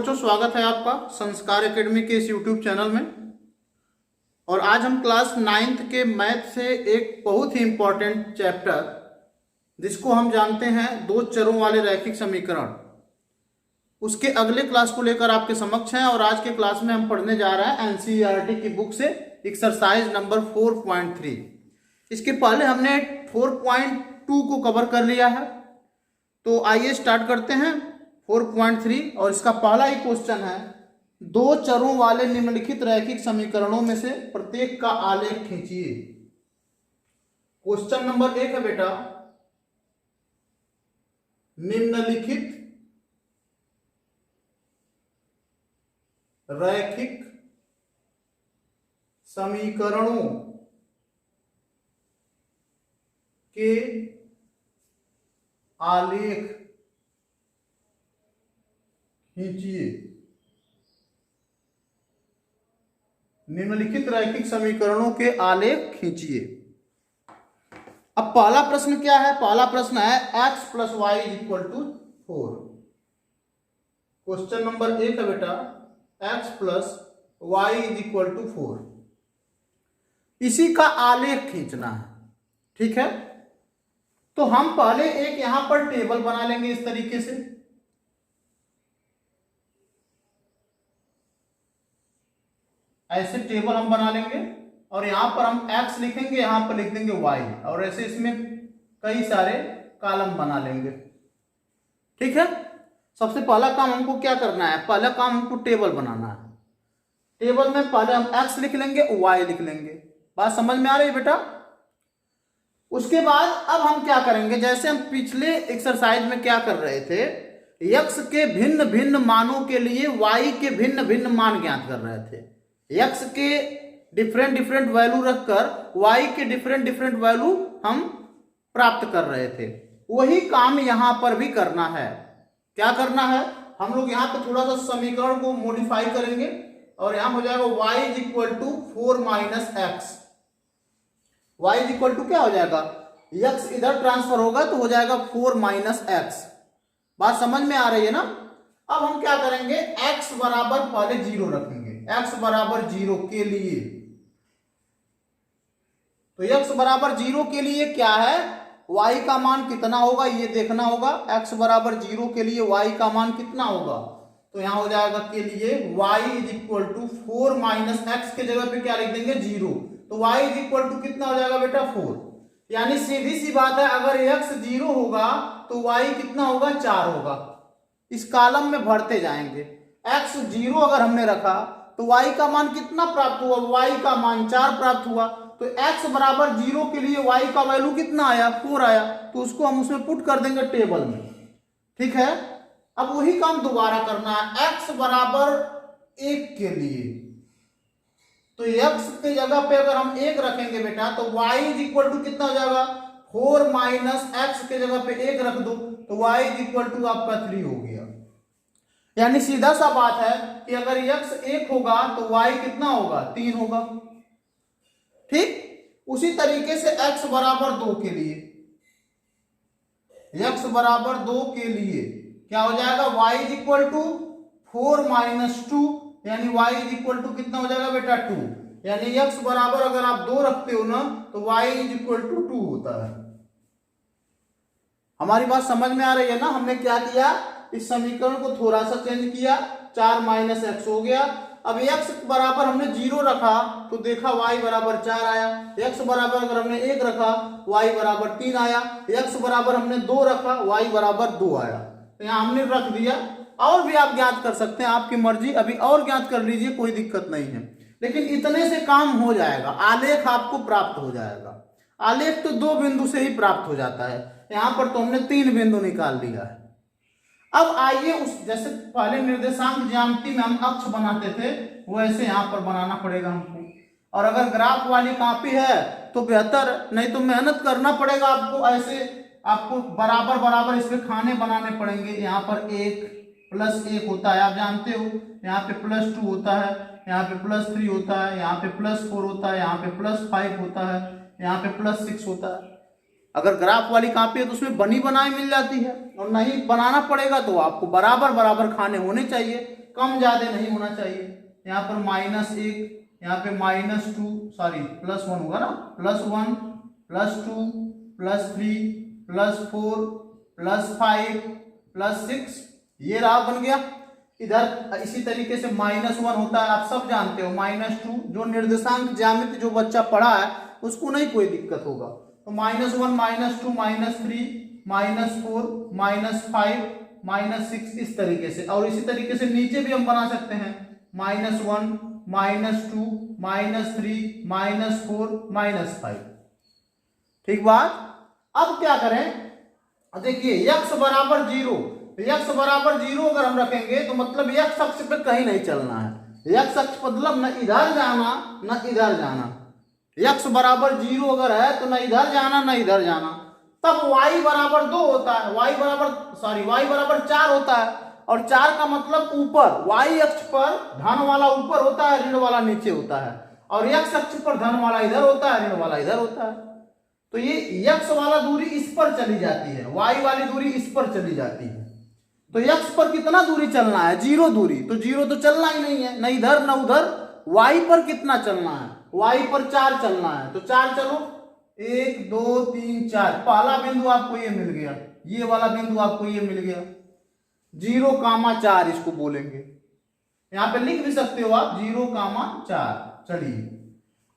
बच्चों, स्वागत है आपका संस्कार एकेडमी के इस यूट्यूब चैनल में। और आज हम क्लास 9th के मैथ से एक बहुत ही इम्पोर्टेंट चैप्टर जिसको हम जानते हैं दो चरों वाले रैखिक समीकरण, उसके अगले क्लास को लेकर आपके समक्ष हैं। और आज के क्लास में हम पढ़ने जा रहे हैं एनसीईआरटी की बुक से एक्सरसाइज नंबर 4.3। इसके पहले हमने 4.2 को कवर कर लिया है, तो आइए स्टार्ट करते हैं 4.3। और इसका पहला ही क्वेश्चन है, दो चरों वाले निम्नलिखित रैखिक समीकरणों में से प्रत्येक का आलेख खींचिए। क्वेश्चन नंबर 1 है बेटा, निम्नलिखित रैखिक समीकरणों के आलेख खींचिए। निम्नलिखित रैखिक समीकरणों के आलेख खींचिए। अब पहला प्रश्न क्या है? पहला प्रश्न है x + y = 4। क्वेश्चन नंबर 1 है बेटा, x + y = 4। इसी का आलेख खींचना है, ठीक है। तो हम पहले एक यहां पर टेबल बना लेंगे इस तरीके से। ऐसे टेबल हम बना लेंगे और यहां पर हम x लिखेंगे, यहां पर लिख देंगे y, और ऐसे इसमें कई सारे कॉलम बना लेंगे, ठीक है। सबसे पहला काम हमको क्या करना है? पहला काम हमको टेबल बनाना है। टेबल में पहले हम x लिख लेंगे, y लिख लेंगे। बात समझ में आ रही है बेटा? उसके बाद अब हम क्या करेंगे, जैसे हम पिछले एक्सरसाइज में क्या कर रहे थे, x के भिन्न भिन्न मानों के लिए y के भिन्न भिन्न मान ज्ञात कर रहे थे। x के डिफरेंट वैल्यू रखकर y के डिफरेंट वैल्यू हम प्राप्त कर रहे थे। वही काम यहां पर भी करना है। क्या करना है? हम लोग यहां पे थोड़ा सा समीकरण को मॉडिफाई करेंगे और यहां हो जाएगा y = 4 - x। y = क्या हो जाएगा? x इधर ट्रांसफर होगा तो हो जाएगा 4 - x। बात समझ में आ रही है ना? अब हम क्या करेंगे, x बराबर पहले 0 रखेंगे। x बराबर 0 के लिए, तो x बराबर 0 के लिए क्या है, y का मान कितना होगा ये देखना होगा। x बराबर 0 के लिए y का मान कितना होगा, तो यहां हो जाएगा के लिए y = 4 - x के जगह पे क्या लिख देंगे, 0। तो y = कितना हो जाएगा बेटा, 4। यानी सीधी सी बात है, अगर x 0 होगा तो y कितना होगा, 4 होगा। इस कॉलम में भरते जाएंगे। x 0 अगर हमने रखा तो y का मान कितना प्राप्त हुआ, y का मान 4 प्राप्त हुआ। तो x बराबर 0 के लिए y का वैल्यू कितना आया, 4 आया। तो उसको हम उसमें पुट कर देंगे टेबल में, ठीक है। अब वही काम दोबारा करना है, x बराबर 1 के लिए। तो x के जगह पे अगर हम 1 रखेंगे बेटा, तो y = कितना हो जाएगा, 4 - x के जगह पे 1 रख दो तो y = आपका 3 हो गया। यानी सीधा सा बात है कि अगर x 1 होगा तो y कितना होगा, 3 होगा, ठीक। उसी तरीके से x बराबर 2 के लिए, x बराबर 2 के लिए क्या हो जाएगा, y = 4 - 2, यानी y = कितना हो जाएगा बेटा, 2। यानी x बराबर अगर आप 2 रखते हो ना तो y = 2 होता है। हमारी बात समझ में आ रही है ना? हमने क्या किया, इस समीकरण को थोड़ा सा चेंज किया, 4 - x हो गया। अब x बराबर हमने 0 रखा तो देखा y बराबर 4 आया। x बराबर अगर हमने 1 रखा y बराबर 3 आया। x बराबर हमने 2 रखा y बराबर 2 आया। तो यहां हमने रख दिया। और भी आप ज्ञात कर सकते हैं, आपकी मर्जी, अभी और ज्ञात कर लीजिए, कोई दिक्कत नहीं है। लेकिन इतने से काम हो जाएगा, आलेख आपको प्राप्त हो जाएगा। आलेख तो 2 बिंदु से ही प्राप्त हो जाता है, यहां पर तो हमने 3 बिंदु निकाल दिया है। अब आइए उस, जैसे पहले निर्देशांक ज्यामिति में हम अक्ष बनाते थे वैसे यहां पर बनाना पड़ेगा हमको। और अगर ग्राफ वाली कॉपी है तो बेहतर, नहीं तो मेहनत करना पड़ेगा आपको। ऐसे आपको बराबर इसमें खाने बनाने पड़ेंगे। यहाँ पर 1 + 1 होता है, आप जानते हो। यहाँ पे +2 होता है, यहाँ पे +3 होता है, यहाँ पे +4 होता है, यहाँ पे +5 होता है, यहाँ पे +6 होता है। अगर ग्राफ वाली कॉपी है तो उसमें बनी बनाई मिल जाती है, और नहीं बनाना पड़ेगा तो आपको बराबर खाने होने चाहिए। कम ज्यादा नहीं होना चाहिए। यहाँ पर -1, यहाँ पे -2, सॉरी +1 होगा ना, +1 +2 +3 +4 +5 +6, ये रहा बन गया। इधर इसी तरीके से -1 होता है, आप सब जानते हो, -2, जो निर्देशांक ज्यामिति जो बच्चा पढ़ा है उसको नहीं कोई दिक्कत होगा। तो -1 -2 -3 -4 -5 -6 इस तरीके से, और इसी तरीके से नीचे भी हम बना सकते हैं, -1 -2 -3 -4 -5। ठीक बात। अब क्या करें, देखिए x बराबर 0, x बराबर 0 अगर हम रखेंगे तो मतलब x अक्ष पे कहीं नहीं चलना है। x अक्ष मतलब न इधर जाना न इधर जाना। x बराबर 0 अगर है तो न इधर जाना न इधर जाना। तब y बराबर 2 होता है, y बराबर 4 होता है, और 4 का मतलब ऊपर, y अक्ष पर धन वाला ऊपर होता है, ऋण वाला नीचे होता है, और x अक्ष पर धन वाला इधर होता है, ऋण वाला इधर होता है। तो ये x वाला दूरी इस पर चली जाती है, y वाली दूरी इस पर चली जाती है। तो x पर कितना दूरी चलना है, 0 दूरी, तो 0 तो चलना ही नहीं है, न इधर न उधर। y पर कितना चलना है, y पर 4 चलना है, तो 4 चलो, 1 2 3 4, पहला बिंदु आपको ये मिल गया, ये वाला बिंदु आपको ये मिल गया, 0,4 इसको बोलेंगे। यहां पे लिख भी सकते हो आप 0,4। चलिए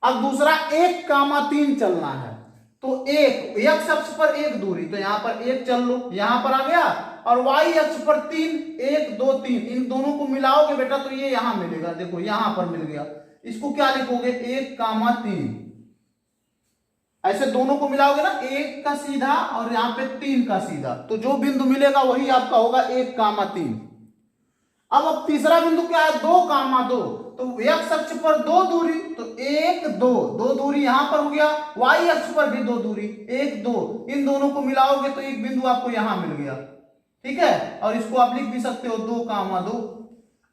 अब दूसरा 1,3 चलना है, तो 1 x अक्ष पर 1 दूरी, तो यहां पर 1 चल लो, यहां पर आ गया, और y अक्ष पर 3, 1 2 3, इन दोनों को मिलाओगे बेटा तो ये यहां मिलेगा, देखो यहां पर मिल गया। इसको क्या लिखोगे, 1,3, ऐसे दोनों को मिलाओगे ना, 1 का सीधा और यहाँ पे 3 का सीधा, तो जो बिंदु मिलेगा वही आपका होगा 1,3। अब तीसरा बिंदु क्या है, 2,2, तो x अक्ष पर 2 दूरी, तो 1 2 दूरी यहां पर हो गया, y अक्ष पर भी 2 दूरी, 1 2, इन दोनों को मिलाओगे तो एक बिंदु आपको यहां मिल गया। ठीक है, और इसको आप लिख भी सकते हो 2,2।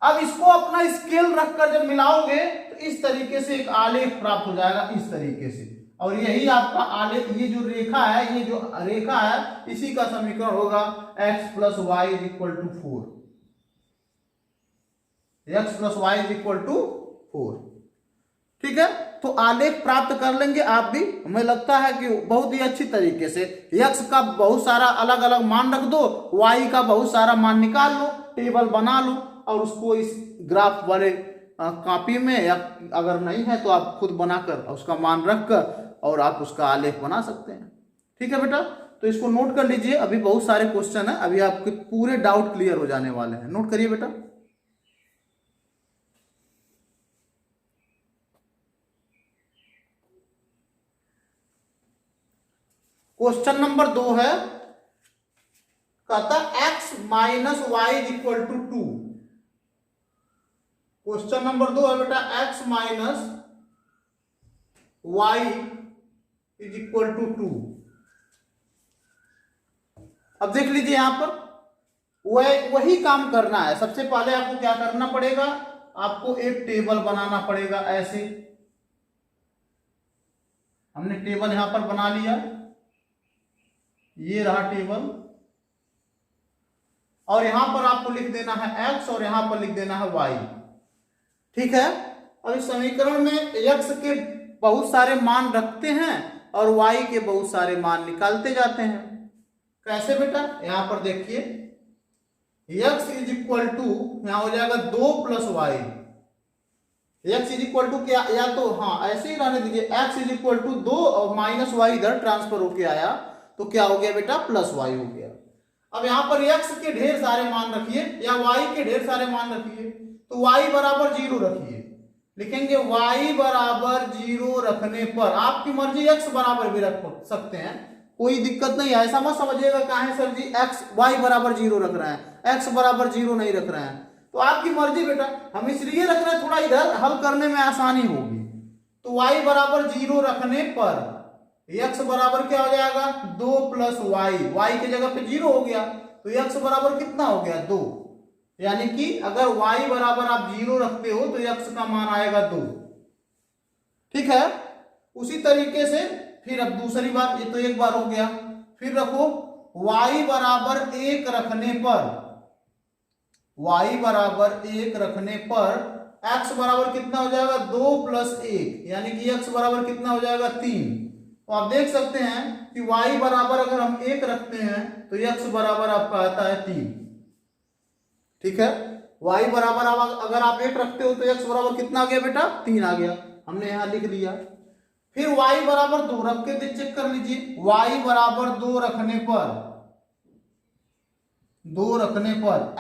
अब इसको अपना स्केल रखकर जब मिलाओगे तो इस तरीके से एक आलेख प्राप्त हो जाएगा, इस तरीके से, और यही आपका आलेख, ये जो रेखा है, ये जो रेखा है, इसी का समीकरण होगा x + y = 4, x + y = 4। ठीक है, तो आलेख प्राप्त कर लेंगे आप भी, हमें लगता है कि बहुत ही अच्छी तरीके से। x का बहुत सारा अलग अलग मान रख दो, y का बहुत सारा मान निकाल लो, टेबल बना लो, और उसको इस ग्राफ वाले कॉपी में, या अगर नहीं है तो आप खुद बनाकर उसका मान रखकर और आप उसका आलेख बना सकते हैं। ठीक है बेटा, तो इसको नोट कर लीजिए, अभी बहुत सारे क्वेश्चन है, अभी आपके पूरे डाउट क्लियर हो जाने वाले हैं। नोट करिए बेटा। क्वेश्चन नंबर 2 है, कहता x - y = 2। क्वेश्चन नंबर 2 है बेटा, x - y = 2। अब देख लीजिए यहां पर वही काम करना है। सबसे पहले आपको क्या करना पड़ेगा, आपको एक टेबल बनाना पड़ेगा। ऐसे हमने टेबल यहां पर बना लिया, ये रहा टेबल, और यहां पर आपको लिख देना है x और यहां पर लिख देना है y। ठीक है, अब इस समीकरण में x के बहुत सारे मान रखते हैं और y के बहुत सारे मान निकालते जाते हैं। कैसे बेटा, यहां पर देखिए, x = यहां हो जाएगा 2 + y, x = क्या, या तो हाँ ऐसे ही रहने दीजिए, x = 2 और -y इधर ट्रांसफर होके आया, तो क्या हो गया बेटा, +y हो गया। अब यहां पर x के ढेर सारे मान रखिए या y के ढेर सारे मान रखिए, तो y बराबर 0 रखिए, लिखेंगे y बराबर 0 रखने पर, आपकी मर्जी x बराबर भी रख सकते हैं, कोई दिक्कत नहीं है। ऐसा मत समझिएगा कहा सर जी y बराबर 0 रख रहे हैं, x बराबर 0 नहीं रख रहे हैं, तो आपकी मर्जी बेटा। हम इसलिए रख रहे हैं थोड़ा इधर हल करने में आसानी होगी। तो y बराबर 0 रखने पर x बराबर क्या हो जाएगा, 2 + y, y की जगह पे 0 हो गया, तो x बराबर कितना हो गया, 2। यानी कि अगर y बराबर आप 0 रखते हो तो x का मान आएगा 2। ठीक है, उसी तरीके से फिर अब दूसरी बात, ये तो एक बार हो गया, फिर रखो y बराबर 1 रखने पर, y बराबर 1 रखने पर x बराबर कितना हो जाएगा 2 + 1, यानी कि x बराबर कितना हो जाएगा 3। तो आप देख सकते हैं कि y बराबर अगर हम 1 रखते हैं तो x बराबर आपका आता है 3। ठीक है, y बराबर अगर आप 1 रखते हो तो x बराबर कितना आ गया बेटा 3 आ गया, हमने यहां लिख लिया। फिर y बराबर 2 रख के चेक कर लीजिए, y बराबर 2 रखने पर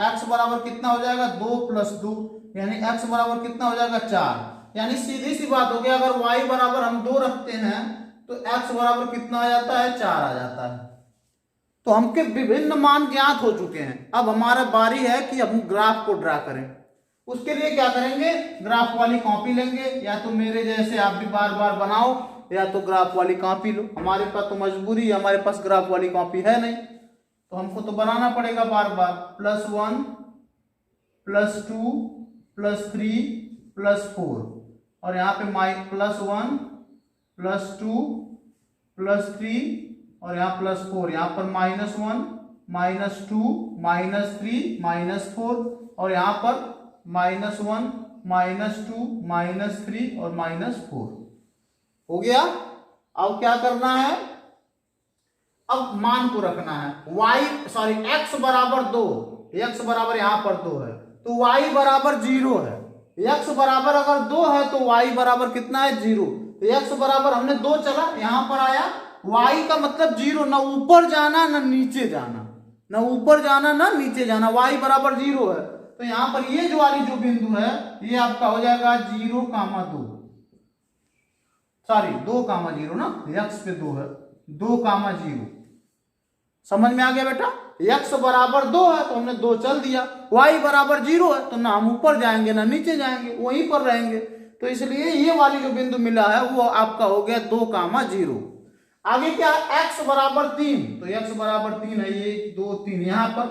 x बराबर कितना हो जाएगा 2 + 2, यानी x बराबर कितना हो जाएगा 4। यानी सीधी सी बात हो गई, अगर y बराबर हम 2 रखते हैं तो x बराबर कितना आ जाता है 4 आ जाता है। तो हमके विभिन्न मान ज्ञात हो चुके हैं। अब हमारा बारी है कि हम ग्राफ को ड्रा करें। उसके लिए क्या करेंगे, ग्राफ वाली कॉपी लेंगे, या तो मेरे जैसे आप भी बार बार बनाओ या तो ग्राफ वाली कॉपी लो। हमारे पास तो मजबूरी है, हमारे पास ग्राफ वाली कॉपी है नहीं, तो हमको तो बनाना पड़ेगा बार बार। +1 +2 +3 +4, और यहाँ पे +1 +2 +3 और यहाँ +4, यहाँ पर -1 -2 -3 -4, और यहाँ पर -1 -2 -3 और -4 हो गया। अब क्या करना है, अब मान को रखना है। x बराबर 2, x बराबर यहाँ पर 2 है तो y बराबर 0 है। x बराबर अगर 2 है तो y बराबर कितना है 0। तो x बराबर हमने 2 चला, यहाँ पर आया, y का मतलब 0, ना ऊपर जाना ना नीचे जाना, ना ऊपर जाना ना नीचे जाना, y बराबर 0 है। तो यहाँ पर ये जो वाली जो बिंदु है ये आपका हो जाएगा 0,2, सॉरी 2,0 ना, x पे 2 है, 2,0। समझ में आ गया बेटा। x बराबर 2 है तो हमने 2 चल दिया, y बराबर 0 है तो ना हम ऊपर जाएंगे ना नीचे जाएंगे, वहीं पर रहेंगे। तो इसलिए ये वाली जो बिंदु मिला है वो आपका हो गया 2,0। आगे क्या, x बराबर 3, तो x बराबर 3 है, 1 2 3 यहाँ पर,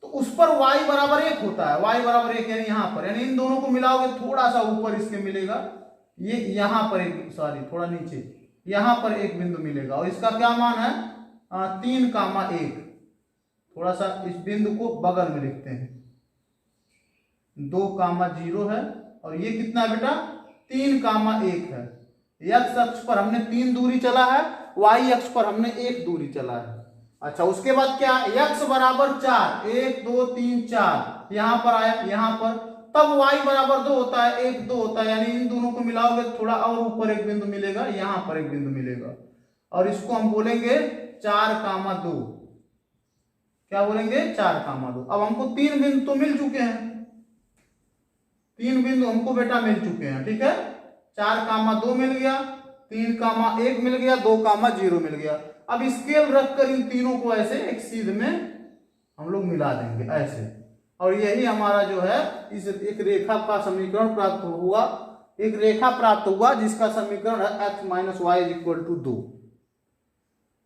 तो उस पर y बराबर 1 होता है, y बराबर 1 यानी यहाँ पर, यानी इन दोनों को मिलाओगे थोड़ा सा ऊपर इसके मिलेगा, ये यहाँ पर एक, सॉरी थोड़ा नीचे, यहाँ पर एक बिंदु मिलेगा, और इसका क्या मान है 3,1। थोड़ा सा इस बिंदु को बगल में लिखते हैं, 2,0 है, और ये कितना है बेटा 3,1 है। x अक्ष पर हमने 3 दूरी चला है, y अक्ष पर हमने 1 दूरी चला है। अच्छा, उसके बाद क्या, x बराबर 4, 1 2 3 4 यहाँ पर आया, यहाँ पर, तब y बराबर 2 होता है, 1 2 होता है, यानी इन दोनों को मिलाओगे थोड़ा और ऊपर एक बिंदु मिलेगा, यहाँ पर एक बिंदु मिलेगा, और इसको हम बोलेंगे 4,2। क्या बोलेंगे 4,2। अब हमको 3 बिंदु तो मिल चुके हैं, 3 बिंदु हमको बेटा मिल चुके हैं। ठीक है, 4,2 मिल गया, 3,1 मिल गया, 2,0 मिल गया। अब स्केल रखकर इन तीनों को ऐसे एक सीध में हम लोग मिला देंगे ऐसे, और यही हमारा जो है इस एक रेखा का समीकरण प्राप्त हुआ, एक रेखा प्राप्त हुआ जिसका समीकरण है x - y = 2।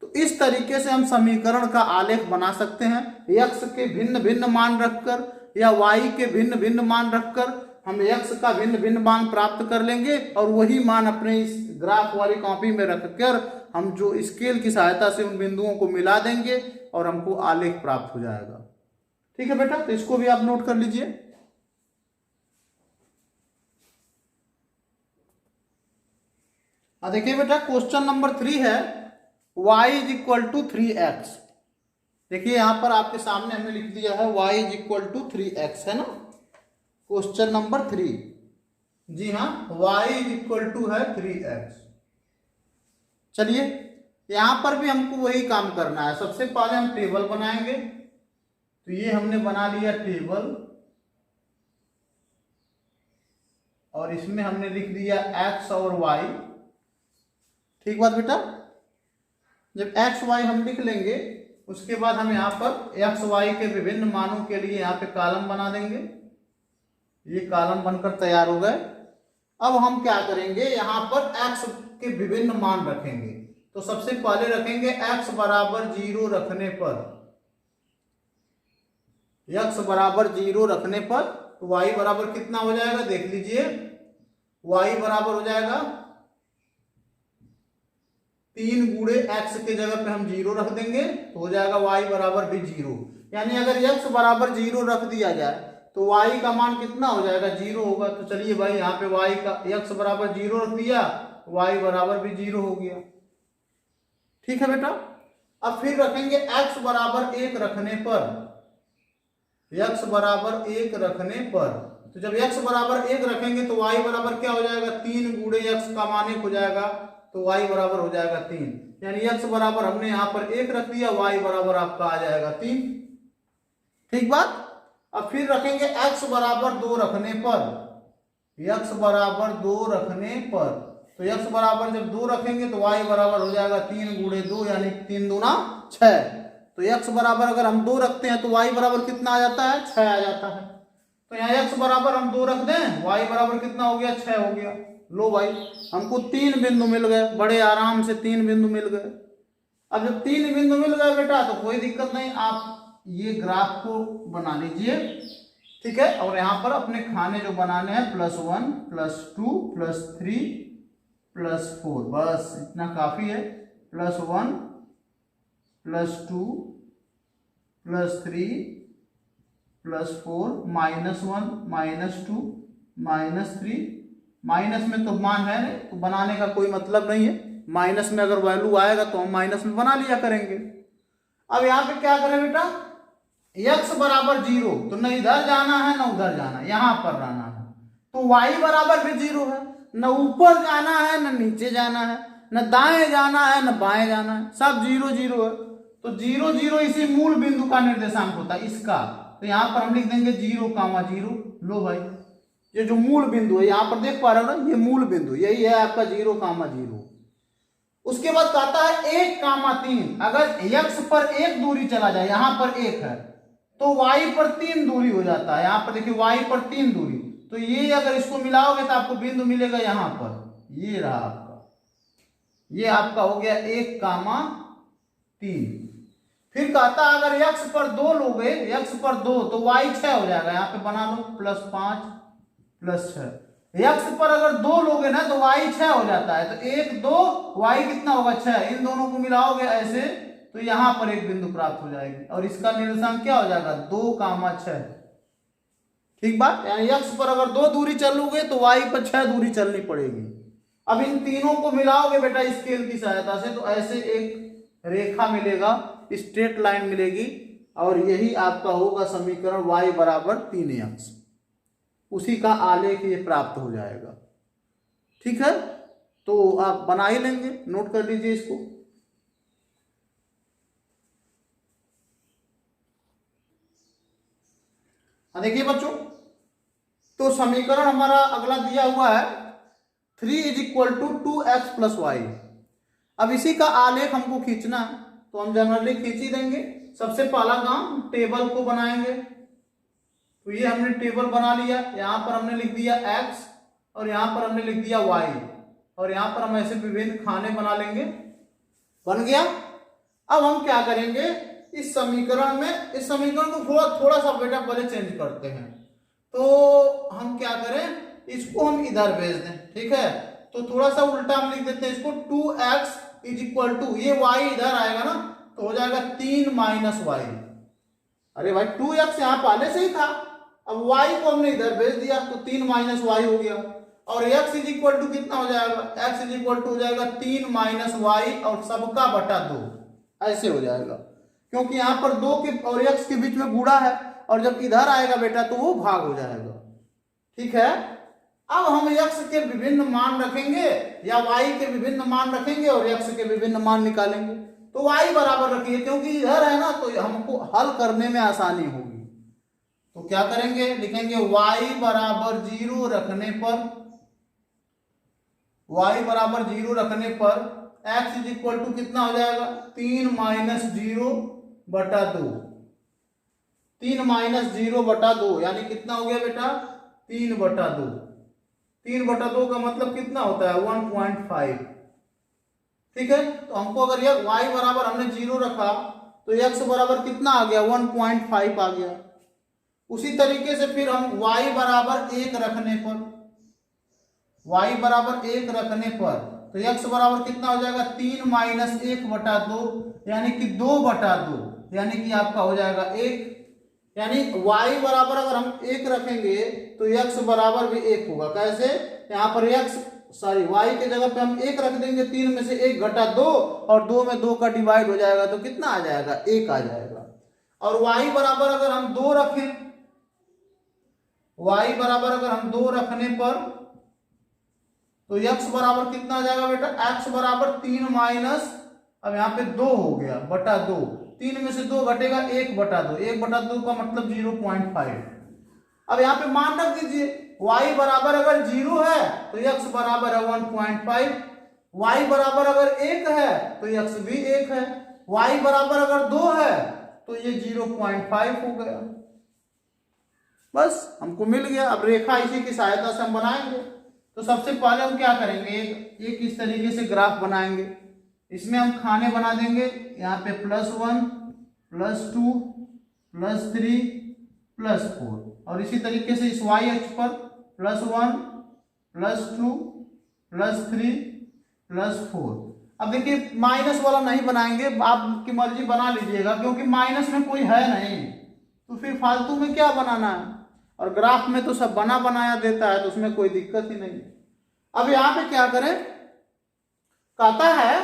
तो इस तरीके से हम समीकरण का आलेख बना सकते हैं। x के भिन्न भिन्न मान रखकर या y के भिन्न भिन्न मान रखकर हम x का भिन्न भिन्न मान प्राप्त कर लेंगे, और वही मान अपने इस ग्राफ वाली कॉपी में रखकर हम जो स्केल की सहायता से उन बिंदुओं को मिला देंगे और हमको आलेख प्राप्त हो जाएगा। ठीक है बेटा, तो इसको भी आप नोट कर लीजिए। देखिए बेटा, क्वेश्चन नंबर 3 है y = 3x। देखिए यहां पर आपके सामने हमने लिख दिया है y = 3x, है ना, क्वेश्चन नंबर 3। जी हाँ, y = है 3x। चलिए यहां पर भी हमको वही काम करना है। सबसे पहले हम टेबल बनाएंगे, तो ये हमने बना लिया टेबल, और इसमें हमने लिख दिया x और y। ठीक बात बेटा, जब x y हम लिख लेंगे उसके बाद हम यहाँ पर x y के विभिन्न मानों के लिए यहाँ पे कॉलम बना देंगे। ये कॉलम बनकर तैयार हो गए। अब हम क्या करेंगे, यहाँ पर x के विभिन्न मान रखेंगे। तो सबसे पहले रखेंगे x बराबर 0 रखने पर, x बराबर 0 रखने पर तो y बराबर कितना हो जाएगा, देख लीजिए, y बराबर हो जाएगा 3 गुणे x के जगह पे हम 0 रख देंगे तो हो जाएगा y बराबर भी 0। यानी अगर x बराबर 0 रख दिया जाए तो y का मान कितना हो जाएगा, 0 होगा। तो चलिए भाई यहाँ पे y का x बराबर 0 रख दिया, y बराबर भी 0 हो गया। ठीक है बेटा। अब फिर रखेंगे x बराबर 1 रखने पर, x बराबर 1 रखने पर, तो जब x बराबर 1 रखेंगे तो y बराबर क्या हो जाएगा, 3 गुणे x का मान 1 हो जाएगा, तो y बराबर हो जाएगा 3। यानी x बराबर हमने यहाँ पर 1 रख दिया, y बराबर आपका आ जाएगा 3। ठीक बात। अब फिर रखेंगे x बराबर 2 रखने पर, x बराबर 2 रखने पर, तो x बराबर जब 2 रखेंगे तो y बराबर हो जाएगा 3 गुणे 2 यानी 3 दूना 6। तो x बराबर अगर हम 2 रखते हैं तो y बराबर कितना आ जाता है, 6 आ जाता है। तो यहाँ x बराबर हम 2 रख दें, y बराबर कितना हो गया, 6 हो गया। लो भाई हमको 3 बिंदु मिल गए, बड़े आराम से 3 बिंदु मिल गए। अब जब 3 बिंदु मिल गए बेटा तो कोई दिक्कत नहीं, आप ये ग्राफ को बना लीजिए। ठीक है। और यहाँ पर अपने खाने जो बनाने हैं +1 +2 +3 +4, बस इतना काफी है। +1 +2 +3 +4 -1 -2 -3, माइनस में तो मान है नहीं तो बनाने का कोई मतलब नहीं है। माइनस में अगर वैल्यू आएगा तो हम माइनस में बना लिया करेंगे। अब यहाँ पे क्या करें बेटा, x बराबर 0, तो न इधर जाना है न उधर जाना है, यहाँ पर रहना है। तो y बराबर भी 0 है, न ऊपर जाना है न नीचे जाना है, न दाएं जाना है न बाएं जाना है, सब 0 0 है। तो 0 0 इसी मूल बिंदु का निर्देशांक होता है इसका। तो यहाँ पर हम लिख देंगे 0, 0। लो भाई ये जो मूल बिंदु है यहाँ पर देख पा रहे हो ना, ये मूल बिंदु यही है आपका 0, 0। उसके बाद कहता है 1, 3। अगर x पर 1 दूरी चला जाए, यहाँ पर 1 है तो y पर 3 दूरी हो जाता है। यहाँ पर देखिए y पर 3 दूरी, तो ये अगर इसको मिलाओगे तो आपको बिंदु मिलेगा यहाँ पर, ये रहा आपका, ये आपका हो गया 1, 3। फिर कहता है अगर x पर 2 लोगे, x पर 2 तो y 6 हो जाएगा। यहाँ पे बना लो +5 +6। x पर अगर 2 लोगे ना तो y 6 हो जाता है। तो 1 2 y कितना होगा, 6। इन दोनों को मिलाओगे ऐसे तो यहाँ पर एक बिंदु प्राप्त हो जाएगी और इसका निर्देशांक क्या हो जाएगा, 2, 6। ठीक बात। यानी x पर अगर 2 दूरी चलोगे तो y पर 6 दूरी चलनी पड़ेगी। अब इन तीनों को मिलाओगे बेटा स्केल की सहायता से तो ऐसे एक रेखा मिलेगा, स्ट्रेट लाइन मिलेगी और यही आपका होगा समीकरण y बराबर 3x। उसी का आलेख ये प्राप्त हो जाएगा। ठीक है। तो आप बना ही लेंगे, नोट कर लीजिए इसको। देखिए बच्चों, तो समीकरण हमारा अगला दिया हुआ है 3 = 2x + y। अब इसी का आलेख हमको खींचना है तो हम जनरली खींच ही देंगे। सबसे पहला काम टेबल को बनाएंगे। तो ये हमने टेबल बना लिया, यहाँ पर हमने लिख दिया x और यहाँ पर हमने लिख दिया y और यहाँ पर हम ऐसे विभिन्न खाने बना लेंगे। बन गया। अब हम क्या करेंगे, इस समीकरण में, इस समीकरण को थोड़ा सा बेटा पहले चेंज करते हैं। तो हम क्या करें, इसको हम इधर भेज दें। ठीक है। तो थोड़ा सा उल्टा हम लिख देते हैं इसको, 2x = ये y इधर आएगा ना तो हो जाएगा 3 - y। अरे भाई 2x यहाँ पहले से ही था, अब y को हमने इधर भेज दिया तो 3 - y हो गया। और x = कितना हो जाएगा, x = हो जाएगा 3 - y और सबका बटा 2, ऐसे हो जाएगा। क्योंकि यहाँ पर 2 के और x के बीच में गुणा है और जब इधर आएगा बेटा तो वो भाग हो जाएगा। ठीक है। अब हम x के विभिन्न मान रखेंगे या y के विभिन्न मान रखेंगे और x के विभिन्न मान निकालेंगे। तो y बराबर रखिए क्योंकि इधर है ना तो हमको हल करने में आसानी होगी। तो क्या करेंगे, लिखेंगे y बराबर 0 रखने पर, y बराबर 0 रखने पर x = कितना हो जाएगा, 3 - 0 बटा 2। 3 - 0 बटा 2 यानी कितना हो गया बेटा, 3 बटा 2। 3 बटा 2 का मतलब कितना होता है, 1.5। ठीक है। तो हमको अगर ये y बराबर हमने 0 रखा तो x बराबर कितना आ गया, 1.5 आ गया। उसी तरीके से फिर हम y बराबर 1 रखने पर, y बराबर 1 रखने पर तो x बराबर कितना हो जाएगा, 3 - 1 बटा 2 यानी कि 2 बटा 2 यानी कि आपका हो जाएगा 1। यानी y बराबर अगर हम 1 रखेंगे तो x बराबर भी 1 होगा। कैसे? यहाँ पर y के जगह पे हम 1 रख देंगे, 3 में से 1 घटा 2 और 2 में 2 का डिवाइड हो जाएगा तो कितना आ जाएगा? 1 आ जाएगा। और y बराबर अगर हम 2 रखें, y बराबर अगर हम 2 रखने पर तो x बराबर कितना आ जाएगा बेटा? x बराबर 3 माइनस, अब यहाँ पे 2 हो गया बटा 2, 3 में से 2 घटेगा 1 बटा 2, 1 बटा 2 का मतलब 0.5। अब यहाँ पे मान रख दीजिए y बराबर अगर 0 है तो x बराबर है 1.5, y बराबर अगर 1 है तो x भी 1 है, y बराबर अगर 2 है तो ये 0.5 हो गया। बस हमको मिल गया। अब रेखा इसी की सहायता से हम बनाएंगे। तो सबसे पहले हम क्या करेंगे, एक इस तरीके से ग्राफ बनाएंगे। इसमें हम खाने बना देंगे, यहाँ पे +1 +2 +3 +4, और इसी तरीके से इस y अक्ष पर +1 +2 +3 +4। अब देखिए माइनस वाला नहीं बनाएंगे, आपकी मर्जी बना लीजिएगा, क्योंकि माइनस में कोई है नहीं तो फिर फालतू में क्या बनाना है। और ग्राफ में तो सब बना बनाया देता है तो उसमें कोई दिक्कत ही नहीं। अब यहाँ पे क्या करें, कहता है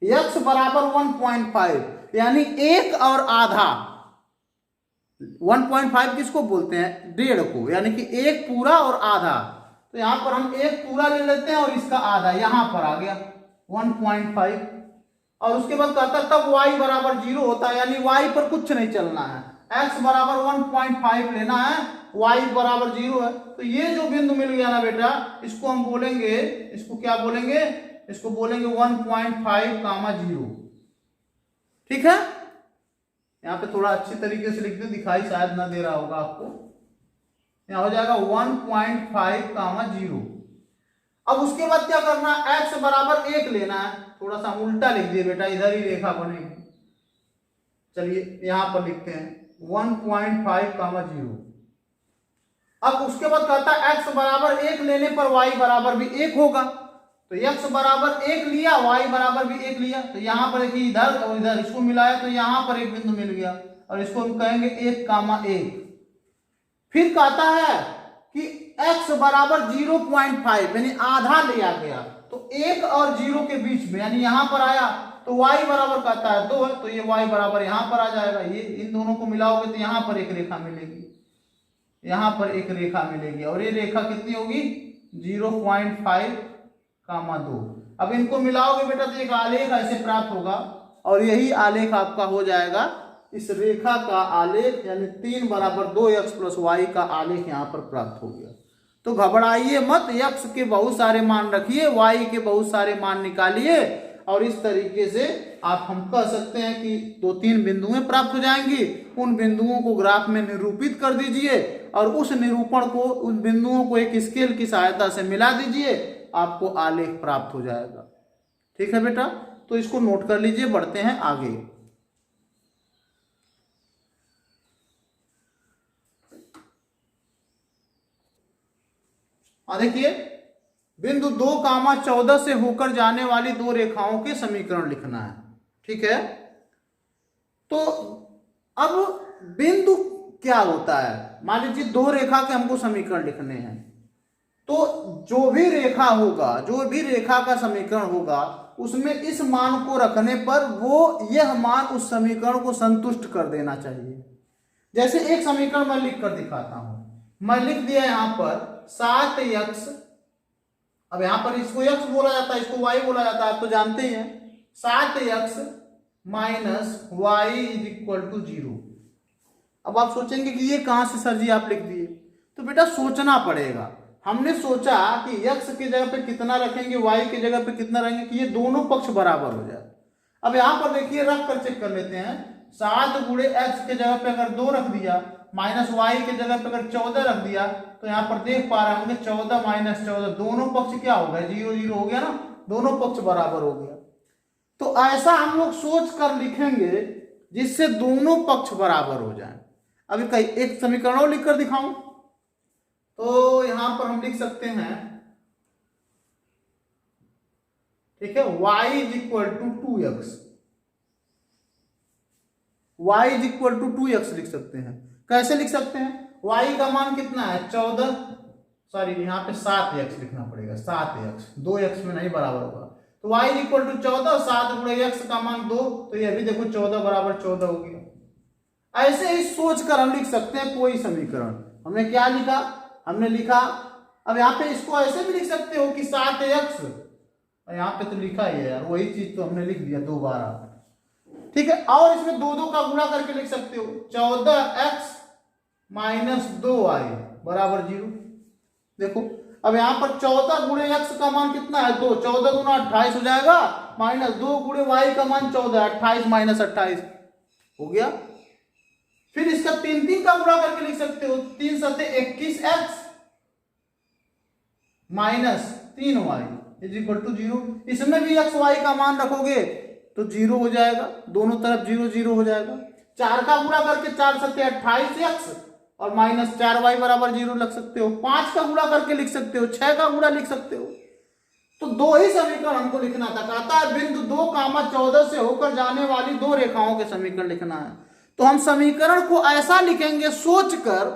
x बराबर 1.5 यानी 1 और आधा। 1.5 किसको बोलते हैं? 1.5 को, यानी कि 1 पूरा और आधा। तो यहां पर हम 1 पूरा ले लेते हैं और इसका आधा यहां पर आ गया 1.5। और उसके बाद कहता तब y बराबर 0 होता है, यानी y पर कुछ नहीं चलना है, x बराबर 1.5 लेना है, y बराबर 0 है। तो ये जो बिंदु मिल गया ना बेटा, इसको हम बोलेंगे, इसको क्या बोलेंगे? इसको बोलेंगे 1.5, 0। ठीक है, यहाँ पे थोड़ा अच्छी तरीके से लिख दे, दिखाई शायद ना दे रहा होगा आपको। यहाँ हो जाएगा 1.5, 0। अब उसके बाद क्या करना है, x बराबर 1 लेना है। थोड़ा सा उल्टा लिख दिए बेटा, इधर ही रेखा बनेगी। चलिए यहां पर लिखते हैं 1.5, 0। अब उसके बाद कहता है x बराबर 1 लेने पर y बराबर भी 1 होगा। तो x बराबर 1 लिया, y बराबर भी 1 लिया, तो यहां पर देखिए इधर और इधर इसको मिलाया तो यहां पर एक बिंदु मिल गया, और इसको हम कहेंगे 1, 1। फिर कहता है कि x बराबर 0.5 यानी आधा लिया गया, तो 1 और 0 के बीच में, यानी यहां पर आया तो y बराबर कहता है 2 है, तो ये y बराबर यहां पर आ जाएगा। ये इन दोनों को मिलाओगे तो यहां पर एक रेखा मिलेगी, यहां पर एक रेखा मिलेगी, और ये रेखा कितनी होगी? 0.5, 2। अब इनको मिलाओगे बेटा तो एक आलेख ऐसे प्राप्त होगा, और यही आलेख आपका हो जाएगा इस रेखा का आलेख, यानी 3 बराबर 2x + y का आलेख यहाँ पर प्राप्त हो गया। तो घबराइए मत, x के बहुत सारे मान रखिए, y के बहुत सारे मान निकालिए, और इस तरीके से हम कह सकते हैं कि 2-3 बिंदुएं प्राप्त हो जाएंगी। उन बिंदुओं को ग्राफ में निरूपित कर दीजिए, और उस निरूपण को, उन बिंदुओं को एक स्केल की सहायता से मिला दीजिए, आपको आलेख प्राप्त हो जाएगा। ठीक है बेटा, तो इसको नोट कर लीजिए, बढ़ते हैं आगे। देखिए बिंदु 2, 14 से होकर जाने वाली 2 रेखाओं के समीकरण लिखना है। ठीक है, तो अब बिंदु क्या होता है, मान लीजिए 2 रेखा के हमको समीकरण लिखने हैं, तो जो भी रेखा होगा, जो भी रेखा का समीकरण होगा, उसमें इस मान को रखने पर वो यह मान उस समीकरण को संतुष्ट कर देना चाहिए। जैसे एक समीकरण मैं लिख कर दिखाता हूं, मैं लिख दिया यहां पर 7x, अब यहां पर इसको x बोला जाता है, इसको y बोला जाता है, आप तो जानते ही हैं। 7x - y = 0। अब आप सोचेंगे कि ये कहां से सर जी आप लिख दिए, तो बेटा सोचना पड़ेगा। हमने सोचा कि x की जगह पे कितना रखेंगे, y की जगह पे कितना रखेंगे, कि ये दोनों पक्ष बराबर हो जाए। अब यहां पर देखिए रख कर चेक कर लेते हैं, 7 × x के जगह पे अगर 2 रख दिया, माइनस y के जगह पे अगर 14 रख दिया, तो यहाँ पर देख पा रहे होंगे 14 - 14 दोनों पक्ष क्या हो गए? 0, 0 हो गया ना, दोनों पक्ष बराबर हो गया। तो ऐसा हम लोग सोच कर लिखेंगे जिससे दोनों पक्ष बराबर हो जाए। अभी कई एक समीकरण और लिख कर दिखाऊं, तो यहां पर हम लिख सकते हैं, ठीक है, y = 2x, y is equal to 2x लिख सकते हैं। कैसे लिख सकते हैं? y का मान कितना है 14, सॉरी यहाँ पे 7x लिखना पड़ेगा, 7x, 2x में नहीं बराबर होगा, तो y इज इक्वल टू 14, 7 गुणे x का मान 2, तो ये भी देखो 14 बराबर 14 हो गया। ऐसे ही सोच कर हम लिख सकते हैं कोई समीकरण। हमने क्या लिखा? हमने लिखा, अब यहाँ पे इसको ऐसे भी लिख सकते हो कि 7x, यहाँ पे तो लिखा ही है यार, वही चीज तो हमने लिख दिया दोबारा, ठीक है। और इसमें 2 का गुणा करके लिख सकते हो, 14x माइनस 2y बराबर 0। देखो अब यहाँ पर 14 गुणे x का मान कितना है 2, 14 गुना 28 हो जाएगा, माइनस 2 गुणे y का मान 14, 28 माइनस 28 हो गया। फिर इसका 3 का गुणा करके लिख सकते हो, 3 सते 21x minus 3y is equal to 0। इसमें भी x y का मान रखोगे तो 0 हो जाएगा, दोनों तरफ 0 0 हो जाएगा। 4 का गुणा करके 4 सते 28x और माइनस 4y बराबर 0 लिख सकते हो। 5 का गुणा करके लिख सकते हो, 6 का गुणा लिख सकते हो। तो 2 ही समीकरण हमको लिखना था। कहता है बिंदु 2, 14 से होकर जाने वाली 2 रेखाओं के समीकरण लिखना है। तो हम समीकरण को ऐसा लिखेंगे सोचकर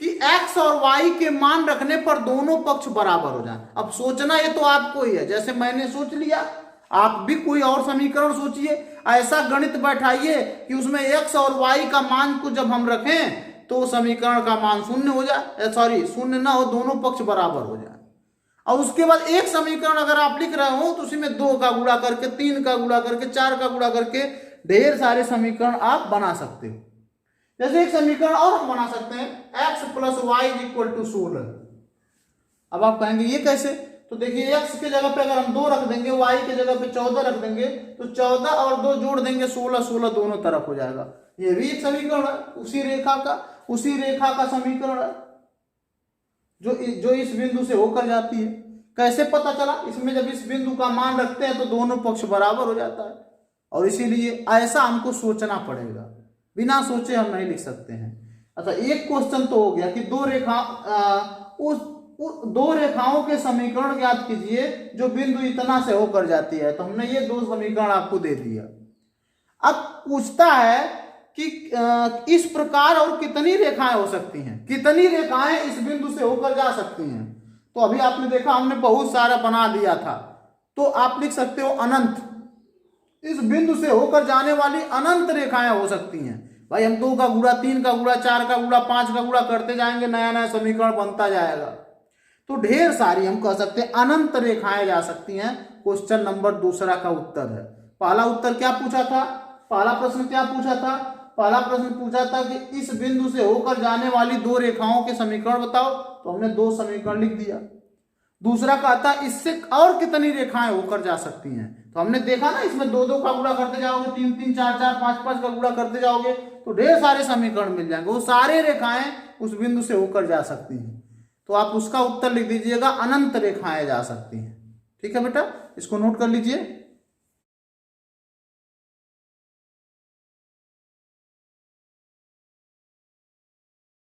कि x और y के मान रखने पर दोनों पक्ष बराबर हो जाए। अब सोचना ये तो आपको ही है, जैसे मैंने सोच लिया, आप भी कोई और समीकरण सोचिए, ऐसा गणित बैठाइए कि उसमें x और y का मान को जब हम रखें तो समीकरण का मान 0 हो जाए, सॉरी 0 ना हो, दोनों पक्ष बराबर हो जाए। और उसके बाद एक समीकरण अगर आप लिख रहे हो तो उसी में 2 का गुणा करके, 3 का गुणा करके, 4 का गुणा करके ढेर सारे समीकरण आप बना सकते हो। जैसे एक समीकरण और हम बना सकते हैं, x plus y is equal to 16। अब आप कहेंगे ये कैसे? तो देखिए x के जगह पे अगर हम 2 रख देंगे, y के जगह पे 14 रख देंगे, तो 14 और 2 जोड़ देंगे 16, 16 दोनों तरफ हो जाएगा। ये भी एक समीकरण है, उसी रेखा का समीकरण है जो इस बिंदु से होकर जाती है। कैसे पता चला? इसमें जब इस बिंदु का मान रखते हैं तो दोनों पक्ष बराबर हो जाता है, और इसीलिए ऐसा हमको सोचना पड़ेगा, बिना सोचे हम नहीं लिख सकते हैं। अच्छा, एक क्वेश्चन तो हो गया कि दो रेखाओं के समीकरण ज्ञात कीजिए जो बिंदु इतना से होकर जाती है। तो हमने ये 2 समीकरण आपको दे दिया। अब पूछता है कि इस प्रकार और कितनी रेखाएं हो सकती हैं, कितनी रेखाएं इस बिंदु से होकर जा सकती हैं। तो अभी आपने देखा हमने बहुत सारा बना दिया था, तो आप लिख सकते हो अनंत। इस बिंदु से होकर जाने वाली अनंत रेखाएं हो सकती हैं। भाई हम 2 का गुणा, 3 का गुणा, 4 का गुणा, 5 का गुणा करते जाएंगे, नया नया समीकरण बनता जाएगा। तो ढेर सारी हम कह सकते हैं अनंत रेखाएं जा सकती हैं। क्वेश्चन नंबर 2 का उत्तर है। पहला उत्तर क्या पूछा था? पहला प्रश्न क्या पूछा था? पहला प्रश्न पूछा था कि इस बिंदु से होकर जाने वाली 2 रेखाओं के समीकरण बताओ, तो हमने 2 समीकरण लिख दिया। दूसरा कहता है इससे और कितनी रेखाएं होकर जा सकती हैं, तो हमने देखा ना, इसमें 2 का गुणा करते जाओगे, 3 3, 4 4, 5 5 का गुणा करते जाओगे तो ढेर सारे समीकरण मिल जाएंगे। वो सारे रेखाएं उस बिंदु से होकर जा सकती हैं। तो आप उसका उत्तर लिख दीजिएगा, अनंत रेखाएं जा सकती हैं। ठीक है बेटा, इसको नोट कर लीजिए।